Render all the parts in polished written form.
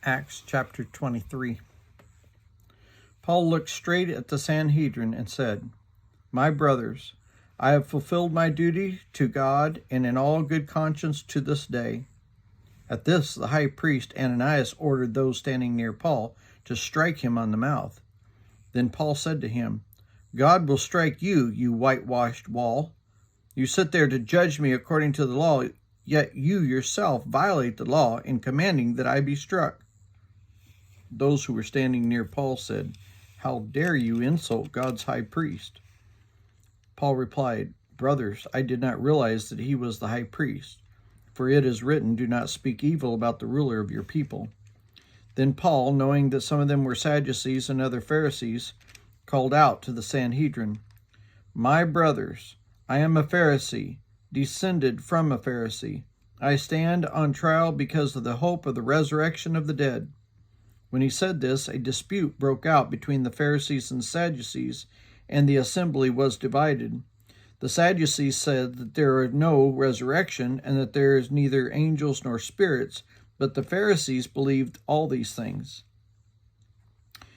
Acts chapter 23. Paul looked straight at the Sanhedrin and said, "My brothers, I have fulfilled my duty to God and in all good conscience to this day." At this, the high priest Ananias ordered those standing near Paul to strike him on the mouth. Then Paul said to him, "God will strike you, you whitewashed wall. You sit there to judge me according to the law, yet you yourself violate the law in commanding that I be struck." Those who were standing near Paul said, "How dare you insult God's high priest?" Paul replied, "Brothers, I did not realize that he was the high priest, for it is written, 'Do not speak evil about the ruler of your people.'" Then Paul, knowing that some of them were Sadducees and other Pharisees, called out to the Sanhedrin, "My brothers, I am a Pharisee, descended from a Pharisee. I stand on trial because of the hope of the resurrection of the dead." When he said this, a dispute broke out between the Pharisees and Sadducees, and the assembly was divided. The Sadducees said that there is no resurrection and that there is neither angels nor spirits, but the Pharisees believed all these things.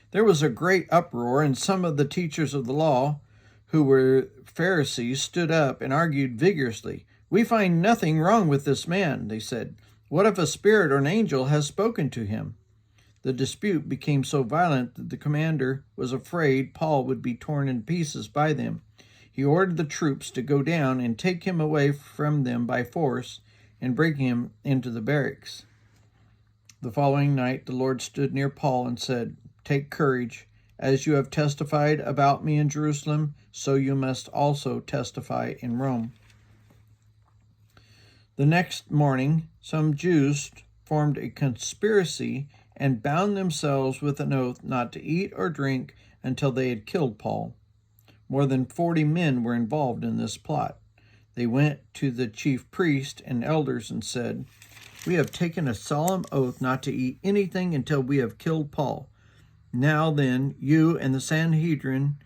There was a great uproar, and some of the teachers of the law, who were Pharisees, stood up and argued vigorously. "We find nothing wrong with this man," they said. "What if a spirit or an angel has spoken to him?" The dispute became so violent that the commander was afraid Paul would be torn in pieces by them. He ordered the troops to go down and take him away from them by force and bring him into the barracks. The following night the Lord stood near Paul and said, "Take courage. As you have testified about me in Jerusalem, so you must also testify in Rome." The next morning, some Jews formed a conspiracy and bound themselves with an oath not to eat or drink until they had killed Paul. More than 40 men were involved in this plot. They went to the chief priest and elders and said, "We have taken a solemn oath not to eat anything until we have killed Paul. Now then, you and the Sanhedrin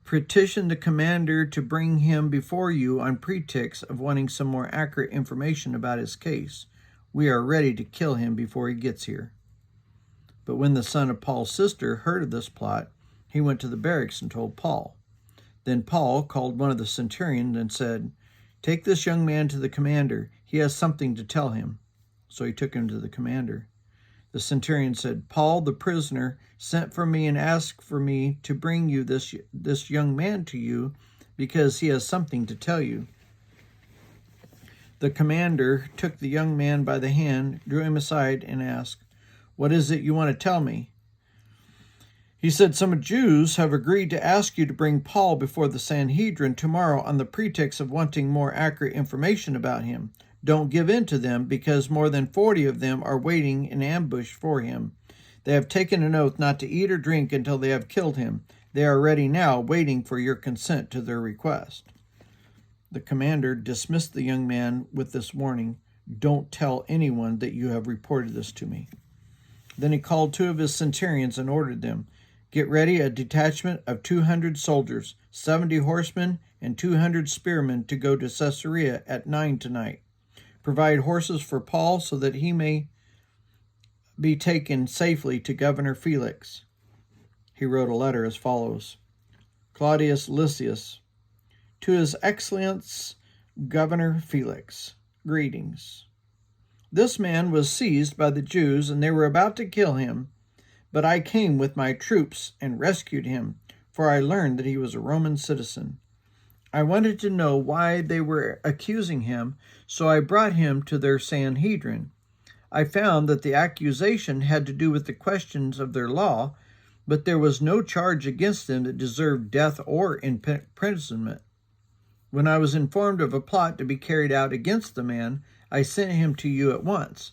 petition the commander to bring him before you on pretext of wanting some more accurate information about his case. We are ready to kill him before he gets here." But when the son of Paul's sister heard of this plot, he went to the barracks and told Paul. Then Paul called one of the centurions and said, "Take this young man to the commander. He has something to tell him." So he took him to the commander. The centurion said, "Paul, the prisoner, sent for me and asked for me to bring you this young man to you because he has something to tell you." The commander took the young man by the hand, drew him aside, and asked, "What is it you want to tell me?" He said, "Some Jews have agreed to ask you to bring Paul before the Sanhedrin tomorrow on the pretext of wanting more accurate information about him. Don't give in to them, because more than 40 of them are waiting in ambush for him. They have taken an oath not to eat or drink until they have killed him. They are ready now, waiting for your consent to their request." The commander dismissed the young man with this warning, "Don't tell anyone that you have reported this to me." Then he called 2 of his centurions and ordered them, "Get ready a detachment of 200 soldiers, 70 horsemen, and 200 spearmen to go to Caesarea at 9 tonight. Provide horses for Paul so that he may be taken safely to Governor Felix." He wrote a letter as follows: Claudius Lysias, to His Excellence Governor Felix, greetings. This man was seized by the Jews, and they were about to kill him, but I came with my troops and rescued him, for I learned that he was a Roman citizen. I wanted to know why they were accusing him, so I brought him to their Sanhedrin. I found that the accusation had to do with the questions of their law, but there was no charge against them that deserved death or imprisonment. When I was informed of a plot to be carried out against the man, I sent him to you at once.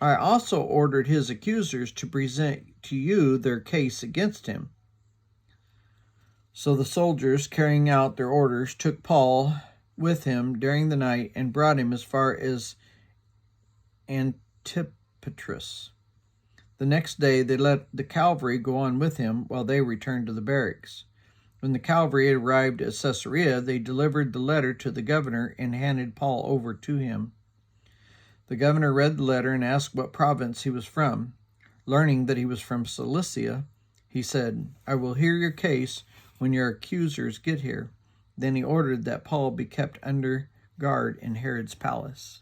I also ordered his accusers to present to you their case against him." So the soldiers, carrying out their orders, took Paul with him during the night and brought him as far as Antipatris. The next day they let the cavalry go on with him while they returned to the barracks. When the cavalry had arrived at Caesarea, they delivered the letter to the governor and handed Paul over to him. The governor read the letter and asked what province he was from. Learning that he was from Cilicia, he said, "I will hear your case when your accusers get here." Then he ordered that Paul be kept under guard in Herod's palace.